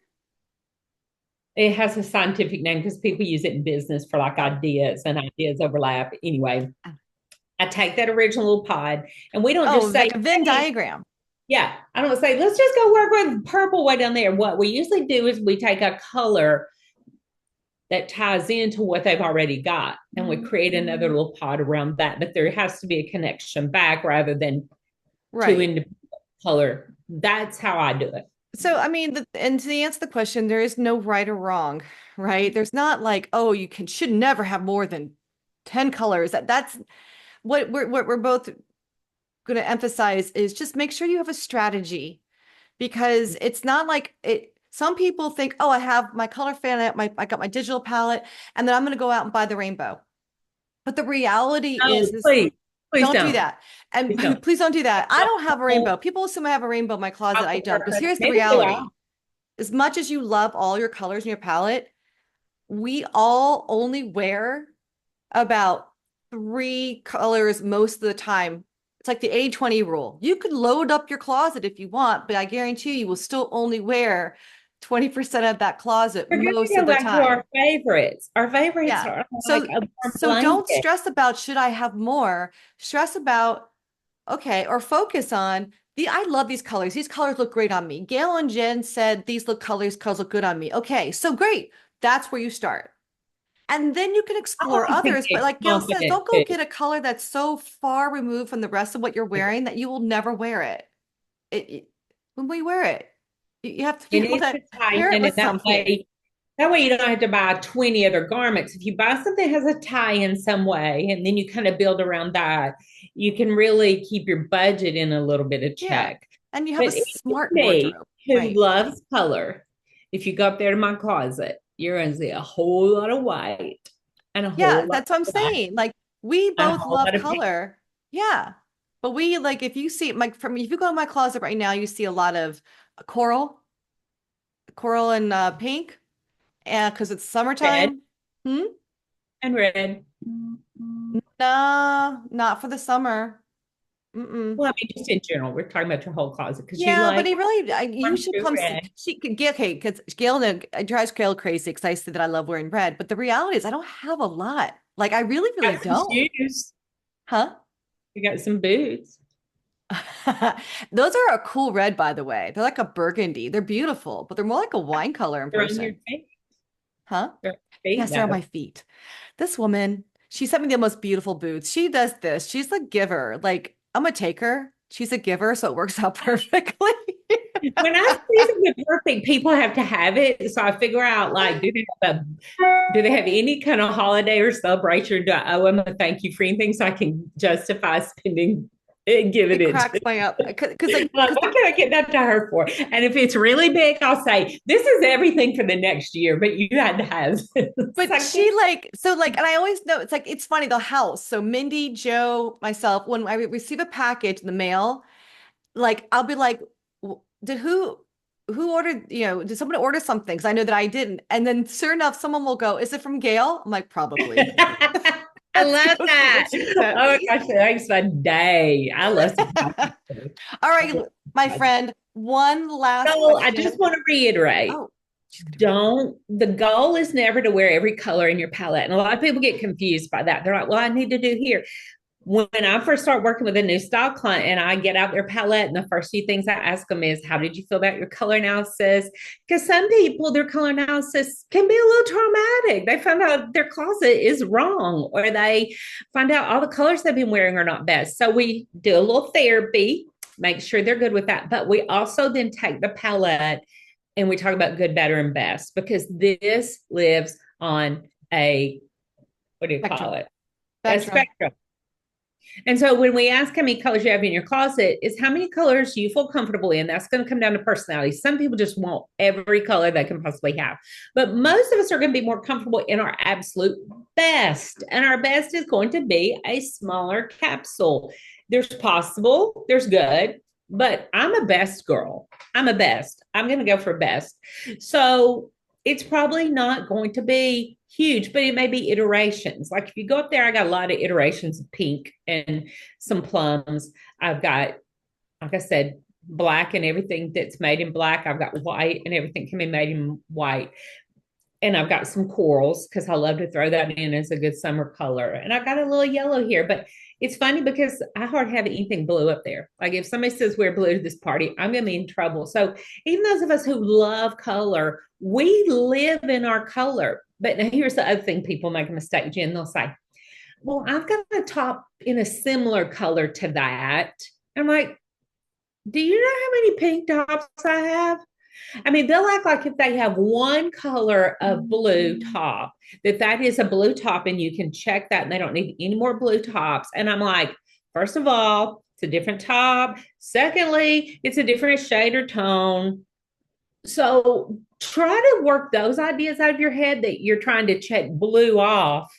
It has a scientific name because people use it in business for like ideas, and ideas overlap. Anyway, I take that original little pod and we don't just say like a Venn diagram. Yeah. I don't say, let's just go work with purple way down there. What we usually do is we take a color that ties into what they've already got and we create another little pod around that. But there has to be a connection back rather than two independent color. That's how I do it. So, I mean, and to answer the question, there is no right or wrong, right? There's not like, oh, should never have more than 10 colors. That's what we're both going to emphasize is just make sure you have a strategy, because it's not like it. Some people think, oh, I have my color fan, I got my digital palette, and then I'm going to go out and buy the rainbow. But the reality is please don't do that. And please don't do that. I don't have a rainbow. People assume I have a rainbow in my closet. I don't. Because here's the reality. As much as you love all your colors in your palette, we all only wear about 3 colors most of the time. It's like the 80-20 rule. You could load up your closet if you want, but I guarantee you will still only wear 20% of that closet most of the time. Our favorites. Our favorites are so don't stress about should I have more. Stress about or focus on I love these colors. These colors look great on me. Gail and Jen said these colors look good on me. Okay, so great. That's where you start. And then you can explore others. But like Gail says, don't go get a color that's so far removed from the rest of what you're wearing that you will never wear it. When we wear it, you have to be able to pair it with something. That way you don't have to buy 20 other garments. If you buy something that has a tie in some way, and then you kind of build around that, you can really keep your budget in a little bit of check. And you have a smart wardrobe. Who loves color, if you go up there to my closet, you're going to see a whole lot of white and a whole lot that's what I'm saying. Like we both love color. Yeah. But we if you see if you go to my closet right now, you see a lot of coral and pink. And because it's summertime. And red. Nah, not for the summer. Mm-mm. Well, I mean, just in general, we're talking about your whole closet because you Yeah, but like he really, you orange should or come see. red. She could get okay because Gail, it drives Gail crazy because I said that I love wearing red, but the reality is I don't have a lot. Like I really, really Got some don't. shoes. Huh? You got some boots. Those are a cool red, by the way. They're like a burgundy. They're beautiful, but they're more like a wine color in They're on your person. feet. Huh? They're on your feet, Yes, they're on though. my feet. This woman, she sent me the most beautiful boots. She does this. She's a giver. Like, I'm a taker. She's a giver, so it works out perfectly. When I see something perfect, people have to have it. So I figure out like, do they have any kind of holiday or celebration? Do I owe them a thank you for anything so I can justify spending and giving It it cracks to my up because like like, because what can I get that to her for? And if it's really big, I'll say, this is everything for the next year, but you had to have this. but she like so like and I always know it's like it's funny the house. So Mindy, Joe, myself, when I receive a package in the mail, like I'll be like, Did who ordered, did someone order something? Because I know that I didn't. And then sure enough, someone will go, Is it from Gail? I'm like, probably. I That's love mostly that. what she Oh said. my gosh, that makes my day. I love surprises. All right, my friend, one last So I just question. want to reiterate, Oh, she's gonna read. the goal is never to wear every color in your palette. And a lot of people get confused by that. They're like, well, I need to do here. When I first start working with a new style client and I get out their palette, and the first few things I ask them is, how did you feel about your color analysis? Because some people, their color analysis can be a little traumatic. They find out their closet is wrong, or they find out all the colors they've been wearing are not best. So we do a little therapy, make sure they're good with that. But we also then take the palette and we talk about good, better, and best, because this lives on a, what do you call Spectrum. it? A Spectrum. spectrum. And so when we ask how many colors you have in your closet, is how many colors you feel comfortable in. That's going to come down to personality. Some people just want every color they can possibly have. But most of us are going to be more comfortable in our absolute best. And our best is going to be a smaller capsule. There's possible, there's good, but I'm a best girl. I'm a best. I'm going to go for best. So it's probably not going to be huge, but it may be iterations. Like if you go up there, I got a lot of iterations of pink and some plums. I've got, like I said, black and everything that's made in black. I've got white and everything can be made in white. And I've got some corals because I love to throw that in as a good summer color. And I've got a little yellow here, but it's funny because I hardly have anything blue up there. Like if somebody says wear blue to this party, I'm going to be in trouble. So even those of us who love color, we live in our color. But now here's the other thing people make a mistake, Jen. They'll say, well, I've got a top in a similar color to that. I'm like, do you know how many pink tops I have? I mean, they'll act like if they have one color of blue top, that is a blue top and you can check that and they don't need any more blue tops. And I'm like, first of all, it's a different top. Secondly, it's a different shade or tone. So try to work those ideas out of your head that you're trying to check blue off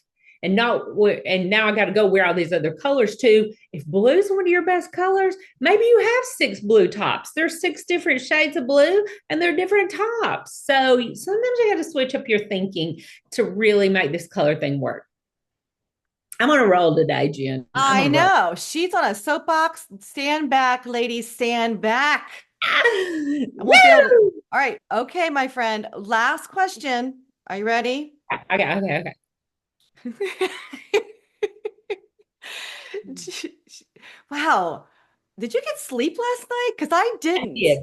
and not and now I got to go wear all these other colors too. If blue is one of your best colors, maybe you have six blue tops. There's six different shades of blue and they're different tops. So sometimes you got to switch up your thinking to really make this color thing work. I'm on a roll today, Jen. I'm on I a roll. know. She's on a soapbox. Stand back, ladies, stand back. I won't be able to. Woo! All right. Okay, my friend. Last question. Are you ready? Okay. Wow. Did you get sleep last night? Because I I didn't. did.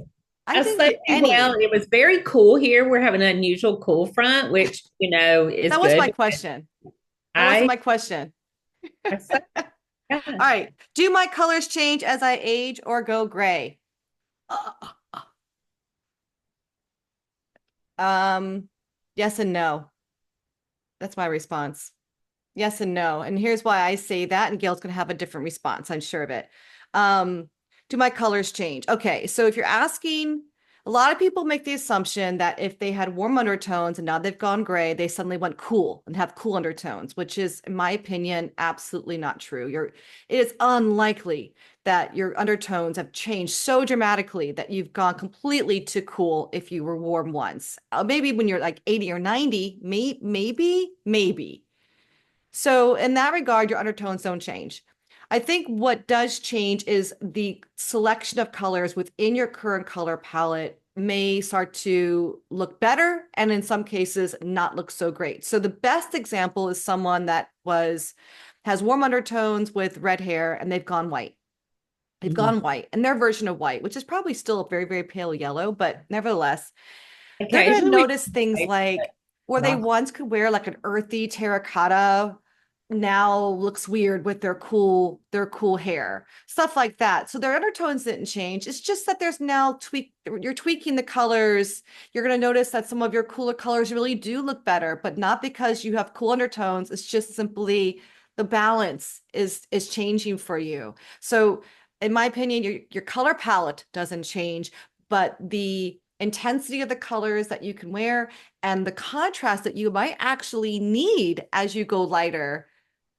I I didn't slept get pretty well. any. It was very cool here. We're having an unusual cool front, which is That was my good. question. That wasn't I my question. I slept. Yeah. All right. Do my colors change as I age or go gray? Uh, yes and no. That's my response. Yes and no. And here's why I say that. And Gail's going to have a different response. I'm sure of it. Um, do my colors change? Okay. So if you're asking, a lot of people make the assumption that if they had warm undertones and now they've gone gray, they suddenly went cool and have cool undertones, which is, in my opinion, absolutely not true. It is unlikely that your undertones have changed so dramatically that you've gone completely to cool if you were warm once. Maybe when you're like 80 or 90, maybe. So in that regard, your undertones don't change. I think what does change is the selection of colors within your current color palette may start to look better and in some cases not look so great. So the best example is someone that was has warm undertones with red hair and they've gone white. They've Mhm. gone white and their version of white, which is probably still a very, very pale yellow, but nevertheless, they're going to Occasionally we notice things like where they rock. once could wear like an earthy terracotta now looks weird with their cool hair, stuff like that. So their undertones didn't change. It's just that there's now you're tweaking the colors. You're going to notice that some of your cooler colors really do look better, but not because you have cool undertones. It's just simply the balance is changing for you. So in my opinion, your color palette doesn't change, but the intensity of the colors that you can wear and the contrast that you might actually need as you go lighter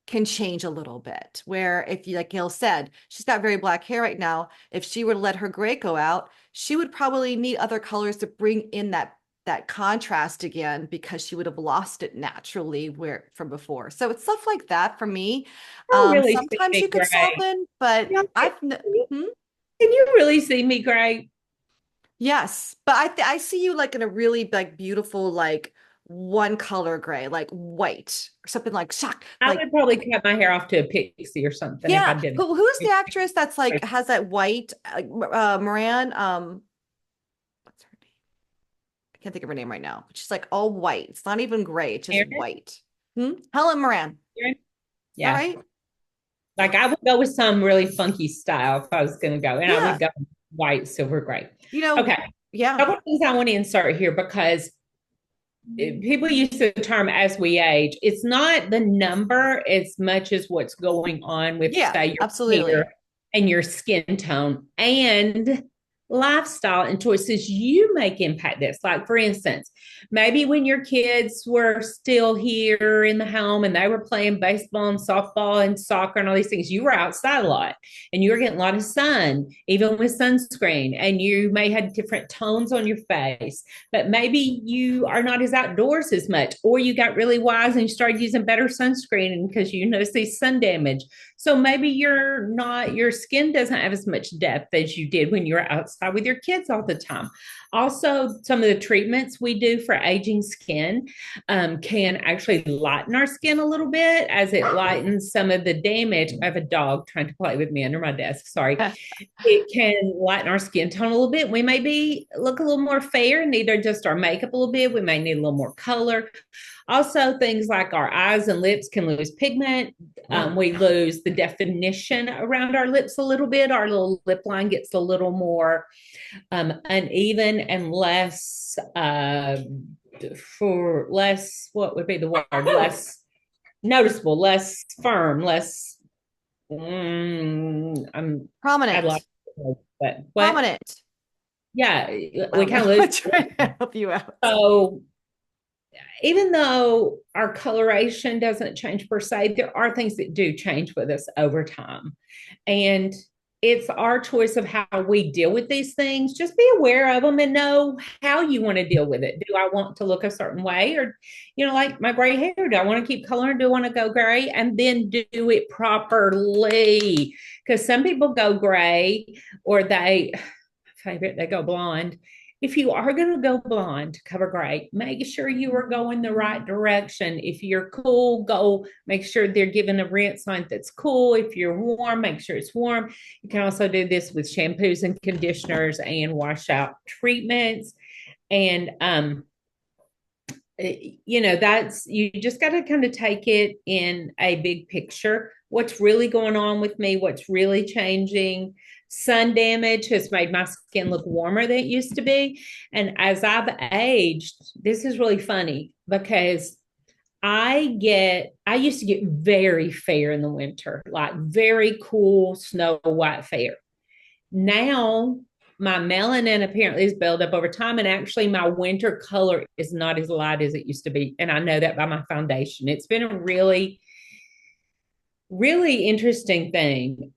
can change a little bit. Where if you, like Gail said, she's got very black hair right now. If she were to let her gray go out, she would probably need other colors to bring in that contrast again because she would have lost it naturally where from before. So it's stuff like that for me. You really see Sometimes you me could gray. soften, but Yeah, hmm? can you really see me gray? Yes, but I see you like in a really like beautiful like one color gray, like white or something like shock. I Like would probably cut my hair off to a pixie or something if I yeah, did who's the it. actress that's like has that white Moran what's her name? I can't think of her name right now. But she's like all white. It's not even gray, it's just Aaron? white. Hmm? Helen Moran. Is Aaron? that Yeah. right? Like I would go with some really funky style if I was going to go, and I Yeah. would go white, silver, gray. You know, Okay. A yeah. couple of things I want to insert here because people use the term as we age. It's not the number as much as what's going on with, Yeah, say, your absolutely. hair and your skin tone and lifestyle and choices you make impact this. Like, for instance, maybe when your kids were still here in the home and they were playing baseball and softball and soccer and all these things, you were outside a lot and you were getting a lot of sun, even with sunscreen, and you may have different tones on your face, but maybe you are not as outdoors as much, or you got really wise and you started using better sunscreen because you notice these sun damage. So maybe your skin doesn't have as much depth as you did when you were outside with your kids all the time. Also, some of the treatments we do for aging skin can actually lighten our skin a little bit as it lightens some of the damage. I have a dog trying to play with me under my desk. Sorry. It can lighten our skin tone a little bit. We may look a little more fair, need to adjust our makeup a little bit. We may need a little more color. Also, things like our eyes and lips can lose pigment. We lose the definition around our lips a little bit. Our little lip line gets a little more uneven and less, what would be the word? Less noticeable, less firm, less, I'd Prominent. like but what? Prominent. Yeah, I we don't know. kind of lose. I'm trying to help you out. So even though our coloration doesn't change per se, there are things that do change with us over time. And it's our choice of how we deal with these things. Just be aware of them and know how you want to deal with it. Do I want to look a certain way? Or, like my gray hair, do I want to keep coloring? Do I want to go gray? And then do it properly. Because some people go gray or they go blonde. If you are going to go blonde to cover gray, make sure you are going the right direction. If you're cool, go make sure they're giving a rinse line that's cool. If you're warm, make sure it's warm. You can also do this with shampoos and conditioners and wash out treatments. And that's, you just got to kind of take it in a big picture. What's really going on with me? What's really changing? Sun damage has made my skin look warmer than it used to be. And as I've aged, this is really funny because I used to get very fair in the winter, like very cool snow white fair. Now my melanin apparently is built up over time, and actually my winter color is not as light as it used to be, and I know that by my foundation. It's been a really, really interesting thing.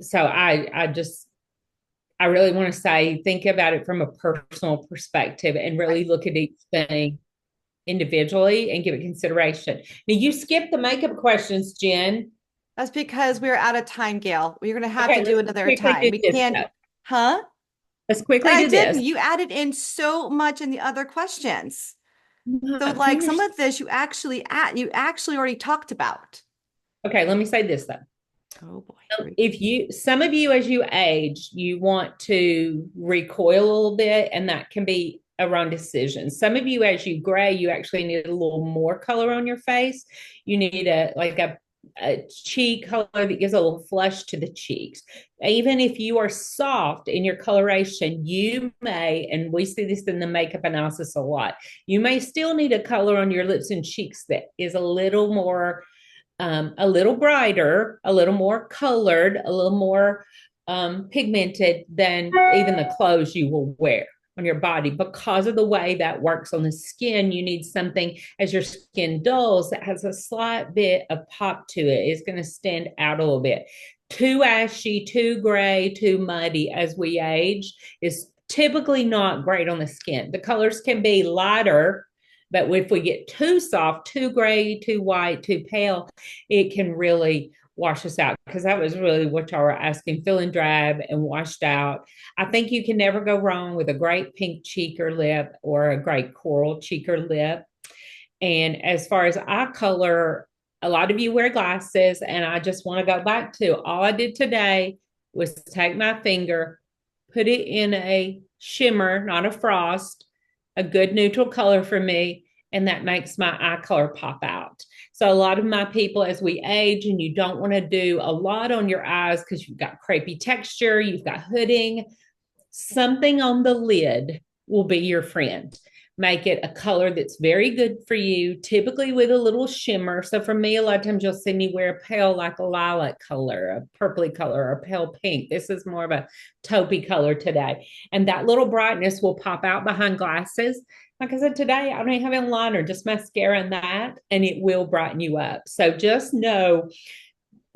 So I really want to say, think about it from a personal perspective and really look at each thing individually and give it consideration. Now, you skipped the makeup questions, Jen. That's because we're out of time, Gail. We're going to have to Okay, do let's another quickly time. do We this can't, though. huh? Let's And quickly I do this. didn't. You added in so much in the other questions. So Not like some finished. of this you actually already talked about. Okay, let me say this though. Oh boy, here we go. If you, some of you, as you age, you want to recoil a little bit, and that can be a wrong decision. Some of you, as you gray, you actually need a little more color on your face. You need a cheek color that gives a little flush to the cheeks. Even if you are soft in your coloration, you may, and we see this in the makeup analysis a lot, you may still need a color on your lips and cheeks that is a little brighter, a little more colored, a little more pigmented than even the clothes you will wear on your body. Because of the way that works on the skin, you need something as your skin dulls that has a slight bit of pop to it. It's going to stand out a little bit. Too ashy, too gray, too muddy as we age is typically not great on the skin. The colors can be lighter, but if we get too soft, too gray, too white, too pale, it can really wash us out, because that was really what y'all were asking, feeling drab and washed out. I think you can never go wrong with a great pink cheek or lip or a great coral cheek or lip. And as far as eye color, a lot of you wear glasses, and I just want to go back to all I did today was take my finger, put it in a shimmer, not a frost, a good neutral color for me, and that makes my eye color pop out. So a lot of my people, as we age and you don't want to do a lot on your eyes because you've got crepey texture, you've got hooding, something on the lid will be your friend. Make it a color that's very good for you, typically with a little shimmer. So for me, a lot of times you'll see me wear a pale, like a lilac color, a purpley color, or a pale pink. This is more of a taupey color today. And that little brightness will pop out behind glasses. Like I said, today I don't even have a liner, just mascara and that, and it will brighten you up. So just know,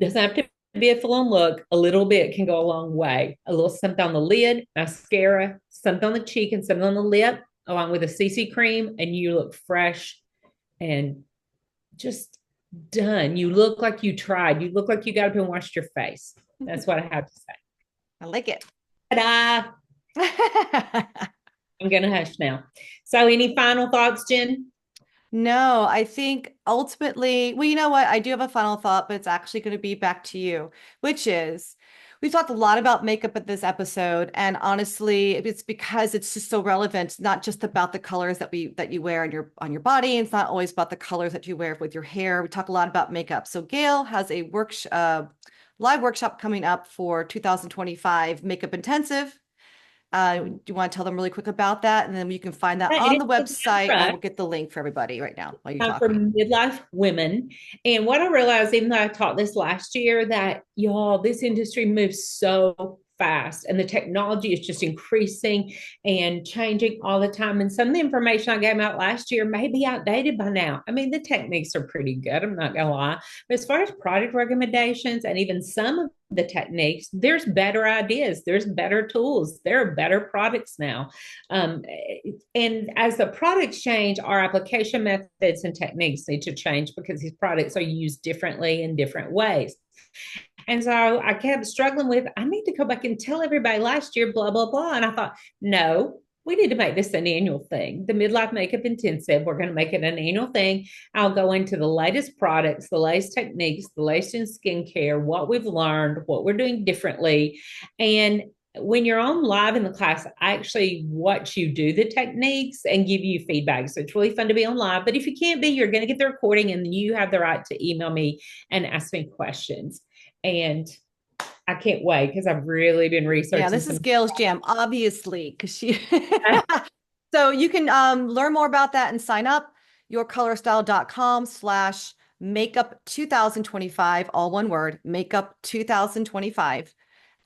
doesn't have to be a full on look. A little bit can go a long way. A little something on the lid, mascara, something on the cheek, and something on the lip, along with a CC cream, and you look fresh and just done. You look like you tried. You look like you got up and washed your face. That's what I have to say. I like it. Ta-da! I'm going to hush now. So, any final thoughts, Jen? No, I think ultimately, well, you know what? I do have a final thought, but it's actually going to be back to you, which is we've talked a lot about makeup at this episode, and honestly, it's because it's just so relevant. It's not just about the colors that you wear on your body. It's not always about the colors that you wear with your hair. We talk a lot about makeup. So Gail has a live workshop coming up for 2025 Makeup Intensive. Do you want to tell them really quick about that? And then you can find that on It the is website. I right will get the link for everybody right now while you're for talking. midlife women. And what I realized, even though I taught this last year, that y'all, this industry moves so fast and the technology is just increasing and changing all the time. And some of the information I gave out last year may be outdated by now. I mean, the techniques are pretty good, I'm not gonna lie. But as far as product recommendations and even some of the techniques, there's better ideas, there's better tools, there are better products now. Um, and as the products change, our application methods and techniques need to change because these products are used differently in different ways. And so I kept struggling with, I need to go back and tell everybody last year, blah, blah, blah. And I thought, no, we need to make this an annual thing. The Midlife Makeup Intensive, we're going to make it an annual thing. I'll go into the latest products, the latest techniques, the latest in skincare, what we've learned, what we're doing differently. And when you're on live in the class, I actually watch you do the techniques and give you feedback. So it's really fun to be on live. But if you can't be, you're going to get the recording and you have the right to email me and ask me questions. And I can't wait because I've really been Yeah, researching this is some. Gail's jam, obviously, because she. So you can learn more about that and sign up yourcolorstyle.com/makeup 2025, all one word, makeup 2025.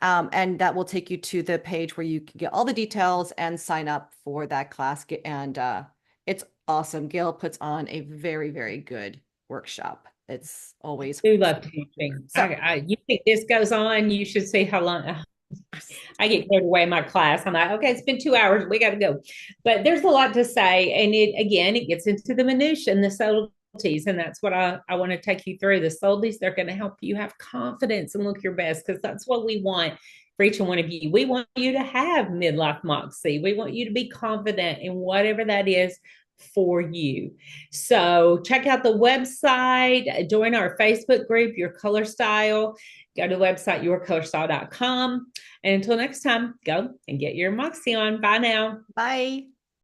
And that will take you to the page where you can get all the details and sign up for that class. And it's awesome. Gail puts on a very, very good workshop. It's always I do love teaching. so. You think this goes on, you should see how long I get carried away in my class. I'm like, okay, it's been 2 hours. We got to go. But there's a lot to say. And it gets into the minutia and the subtleties. And that's what I want to take you through. The subtleties, they're going to help you have confidence and look your best, because that's what we want for each one of you. We want you to have midlife moxie. We want you to be confident in whatever that is for you. So check out the website, join our Facebook group, Your Color Style. Go to the website, yourcolorstyle.com. And until next time, go and get your Moxie on. Bye now. Bye.